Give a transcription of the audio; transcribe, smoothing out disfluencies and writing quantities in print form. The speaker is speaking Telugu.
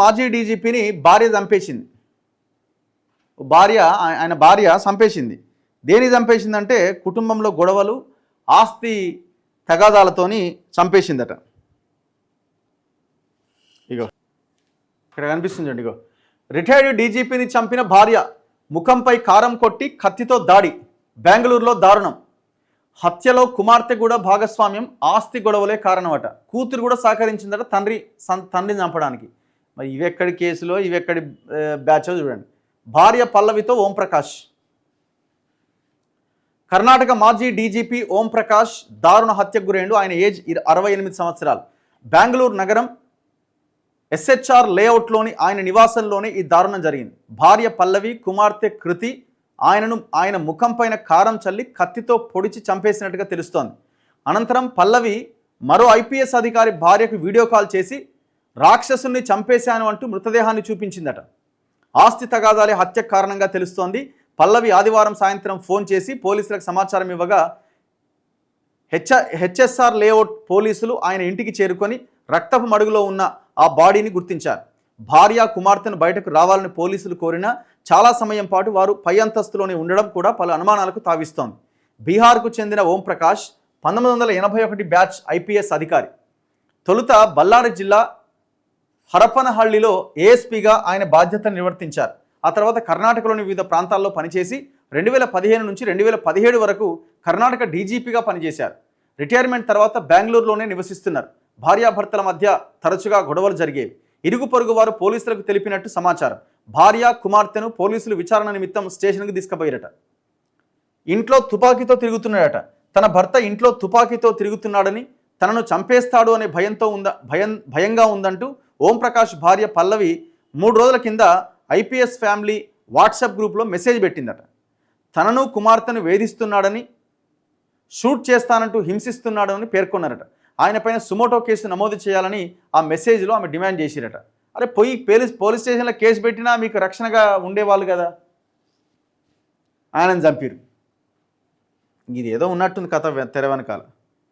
మాజీ డీజీపీని భార్య చంపేసింది. ఆయన భార్య చంపేసింది. దేని చంపేసిందంటే కుటుంబంలో గొడవలు, ఆస్తి తగాదాలతోని చంపేసిందట. ఇగో ఇక్కడ కనిపిస్తుంది చూడండి. ఇగో రిటైర్డ్ డీజీపీని చంపిన భార్య, ముఖంపై కారం కొట్టి కత్తితో దాడి, బెంగళూరులో దారుణం. హత్యలో కుమార్తె కూడా భాగస్వామ్యం, ఆస్తి గొడవలే కారణమట. కూతురు కూడా సహకరించిందట తండ్రిని చంపడానికి. మరి ఇవెక్కడి కేసులో, ఇవెక్కడి బ్యాచో చూడండి. భార్య పల్లవితో ఓంప్రకాష్. కర్ణాటక మాజీ డీజీపీ ఓంప్రకాష్ దారుణ హత్యకు గురైండు. ఆయన ఏజ్ 68 సంవత్సరాలు. బెంగళూరు నగరం SHR లేఅవుట్లోని ఆయన నివాసంలోనే ఈ దారుణం జరిగింది. భార్య పల్లవి, కుమార్తె కృతి ఆయన ముఖం పైన కారం చల్లి కత్తితో పొడిచి చంపేసినట్టుగా తెలుస్తోంది. అనంతరం పల్లవి మరో IPS అధికారి భార్యకు వీడియో కాల్ చేసి రాక్షసుని చంపేశాను అంటూ మృతదేహాన్ని చూపించిందట. ఆస్తి తగాదాలే హత్యకు కారణంగా తెలుస్తోంది. పల్లవి ఆదివారం సాయంత్రం ఫోన్ చేసి పోలీసులకు సమాచారం ఇవ్వగా HSR లేఅవుట్ పోలీసులు ఆయన ఇంటికి చేరుకొని రక్తపు మడుగులో ఉన్న ఆ బాడీని గుర్తించారు. భార్య, కుమార్తెను బయటకు రావాలని పోలీసులు కోరినా చాలా సమయం పాటు వారు పై అంతస్తులోనే ఉండడం కూడా పలు అనుమానాలకు తావిస్తోంది. బీహార్కు చెందిన ఓంప్రకాష్ 1981 బ్యాచ్ IPS అధికారి. తొలుత బళ్ళారి జిల్లా హరపనహళ్లిలో ASPగా ఆయన బాధ్యతను నిర్వర్తించారు. ఆ తర్వాత కర్ణాటకలోని వివిధ ప్రాంతాల్లో పనిచేసి 2015 నుంచి 2017 వరకు కర్ణాటక డీజీపీగా పనిచేశారు. రిటైర్మెంట్ తర్వాత బెంగళూరులోనే నివసిస్తున్నారు. భార్యాభర్తల మధ్య తరచుగా గొడవలు జరిగేవి. ఇరుగు పొరుగు వారు పోలీసులకు తెలిపినట్టు సమాచారం. భార్య, కుమార్తెను పోలీసులు విచారణ నిమిత్తం స్టేషన్కి తీసుకుపోయారట. ఇంట్లో తుపాకీతో తిరుగుతున్నాడట. తన భర్త ఇంట్లో తుపాకీతో తిరుగుతున్నాడని, తనను చంపేస్తాడు అనే భయంగా ఉందంటూ ఓంప్రకాష్ భార్య పల్లవి 3 రోజుల కింద IPS ఫ్యామిలీ వాట్సాప్ గ్రూప్లో మెసేజ్ పెట్టిందట. తనను కుమార్తెను వేధిస్తున్నాడని, షూట్ చేస్తానంటూ హింసిస్తున్నాడని పేర్కొన్నారట. ఆయన పైన సుమోటో కేసు నమోదు చేయాలని ఆ మెసేజ్లో ఆమె డిమాండ్ చేసిరట. అరే పోయి పోలీస్ స్టేషన్లో కేసు పెట్టినా మీకు రక్షణగా ఉండేవాళ్ళు కదా, ఆయనను చంపిరు. ఇది ఏదో ఉన్నట్టుంది కథ తెర వెనకాల.